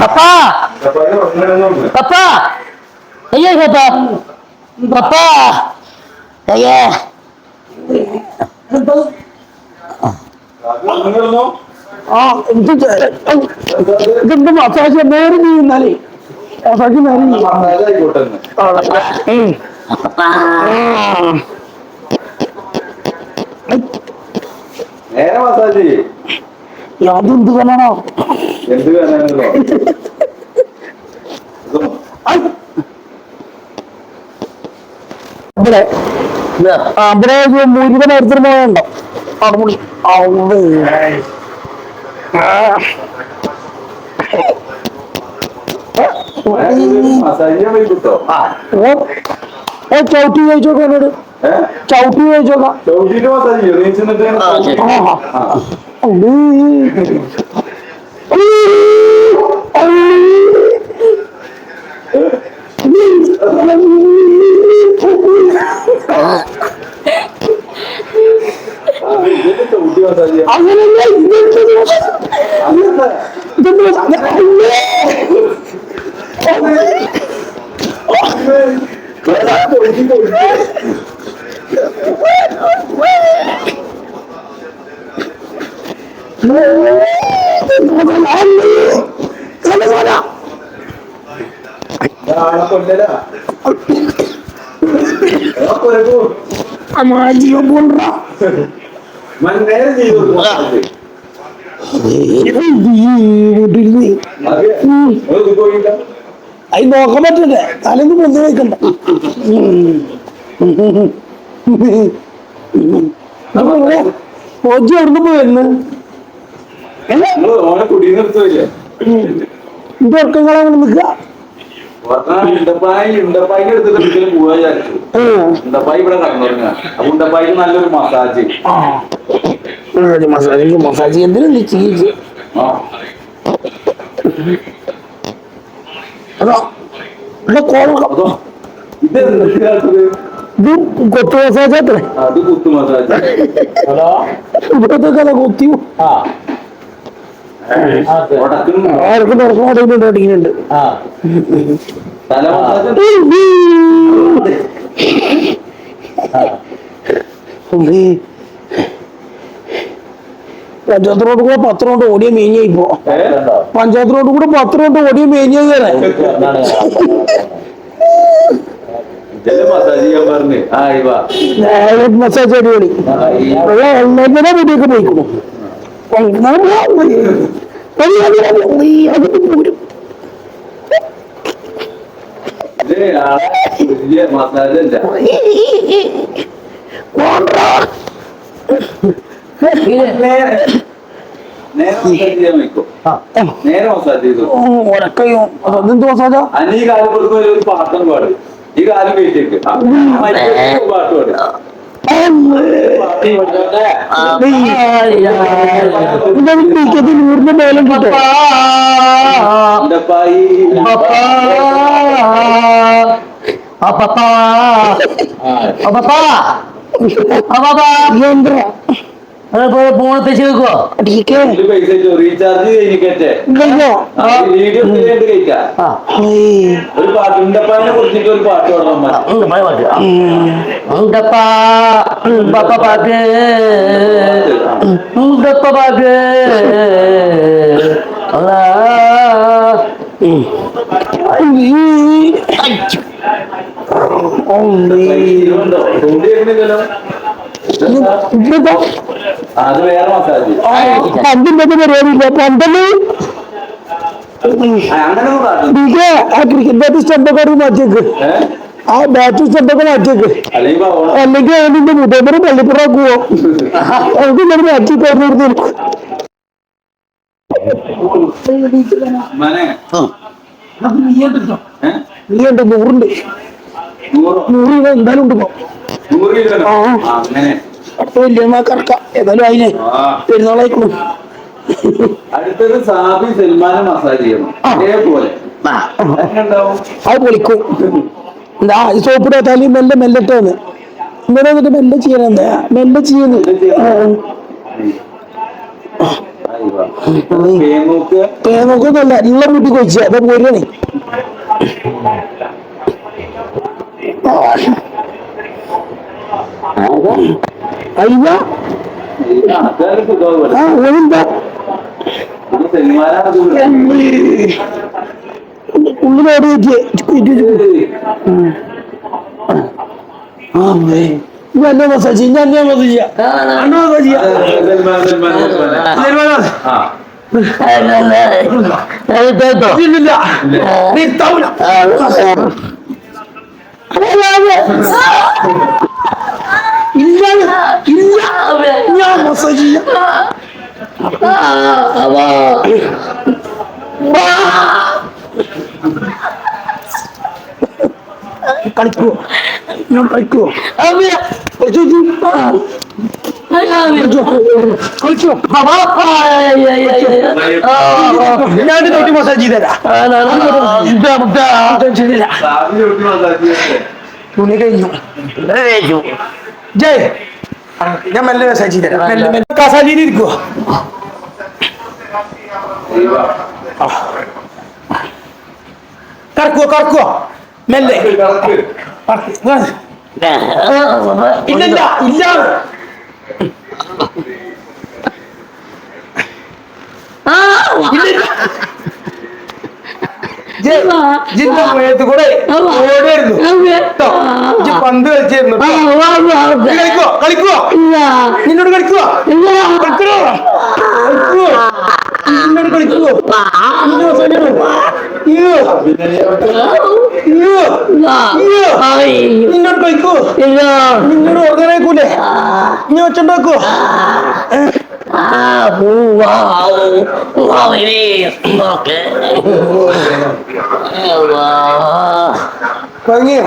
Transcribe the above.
Papa! Papa! Ayan, Papa! Papa! Ayan! ഇതെന്താ massage നേരെ നീന്നാലേ massage നേരെ നേരെ മസാജ് അതെന്ത് വേണോ എന്ത് വേണോ ഇവിടെ അവിടെ മുഴുവൻ എടുത്തിട്ട് പോയണ്ടോ അവിടെ ചവിട്ടി ചോദിച്ചോക്കാം എന്നോട് ചവിട്ടി ചോദിച്ചോക്കാം അങ്ങനെയല്ല അമാജിയോ പോണ്ടാ അത് നോക്കാൻ പറ്റണ്ടേ തലേന്ന് പൊന്തി വയ്ക്കണ്ട ഓജി എവിടുന്ന് പോയിരുന്നു ഇത് ഉറക്കങ്ങളങ്ങനെ നിൽക്കുക നല്ലൊരു മസാജ് മസാജ് എന്തിനും ചികിത്സ അതോ ഇത് കൊത്തു മസാജ് അത്രേ അത് കുത്തു മസാജ് ഇവിടത്തെ കൊത്തി ആർക്കും തുറക്കമായിട്ട് അടിക്കുന്നുണ്ട് പഞ്ചായത്ത് റോഡ് കൂടെ 10 റൗണ്ട് ഓടിയ മേഞ്ഞ ഇപ്പോ പഞ്ചായത്ത് റോഡ് കൂടെ 10 റൗണ്ട് ഓടിയ മേഞ്ഞ മസാജ് അടിപൊളി ഹെൽമെറ്റിനെ വീട്ടിലേക്ക് പോയിക്കുന്നു ഉറക്കയോ അതെന്ത് മസാജാ ഈ കാലം കൊടുക്കുന്ന ഒരു പാട്ടം പാടും ഈ കാലം കഴിച്ചേക്ക് പാട്ട് പാടും നൂറിന്റെ മേലും കിട്ടും ഫോൺ തെച്ചു വെക്കോ റീചാർജ് ഒരു പാട്ടുണ്ടപ്പാനെ കുറിച്ചിട്ട് ഒരു പാട്ട് പാടണം പാട്ട് അത് വേറെ മസാജ് പണ്ടിന്റെ പരിപാടിയില്ല പണ്ടല്ലേ ആ ക്രിക്കറ്റ് ബാറ്റ് സ്റ്റമ്പൊക്കെ മാറ്റിയേക്ക് ആ ബാറ്റ് സ്റ്റമ്പൊക്കെ മാറ്റിയേക്ക് അല്ലെങ്കിൽ അതിന്റെ മുതേമര പള്ളിപ്പുറാക്കുവോ നമുക്ക് ഇങ്ങനെ മാറ്റി പറഞ്ഞു നീ ഉണ്ട് 100 രൂപ എന്തായാലും ഉണ്ട് അടുത്ത വലിയമാർക്കാം ഏതായാലും അതിനെ പെരുന്നാളായിക്കോളൂ അടുത്തത് സാബി സൽമാനെ മസാജ് ചെയ്യണം അതേപോലെ അത് പൊളിക്കും എന്താ സോപ്പിടാത്താല് മെല്ലെ മെല്ലട്ടാണ് ഇങ്ങനെ വന്നിട്ട് മെല്ലെ ചെയ്യണെന്താ മെല്ലെ ചെയ്യുന്നു നോക്കൊന്നുമല്ല എല്ലാം വീട്ടിൽ കൊഴിച്ച അപ്പൊ പോരുകയാണേ അയ്യ ഓനെന്താ ഉള്ളിലോട് നല്ല മസാജ് ഞാൻ മസാജ് ഇല്ല ഇല്ല ഞാൻ മസാജ് കളിക്കുവോ ഞാൻ കളിക്കുവോ ഞാൻ തൊട്ടി മസാജ് ചെയ്തരാ തുണി കഴിഞ്ഞു ജയ് ഞാൻ മെല്ലെ മസാജ് ചെയ്തരാ മെല്ലെ മസാജിൽ ഇരിക്കുവോ കറക്കുവോ മെല്ലെ ഇല്ല ഇല്ല ജിന്റെ സമയത്ത് കൂടെ ഓടായിരുന്നു പന്ത് കളിച്ചായിരുന്നു കളിക്കുവോ നിന്നോട് കളിക്കുവോ നിന്നോട് കളിക്കുവോ നിന്നോട് കളിക്കുവോ നിന്നോട് ഓർഗനൈക്കൂലേ നീ വെച്ചുണ്ടാക്കുവോ ഭംഗിയോ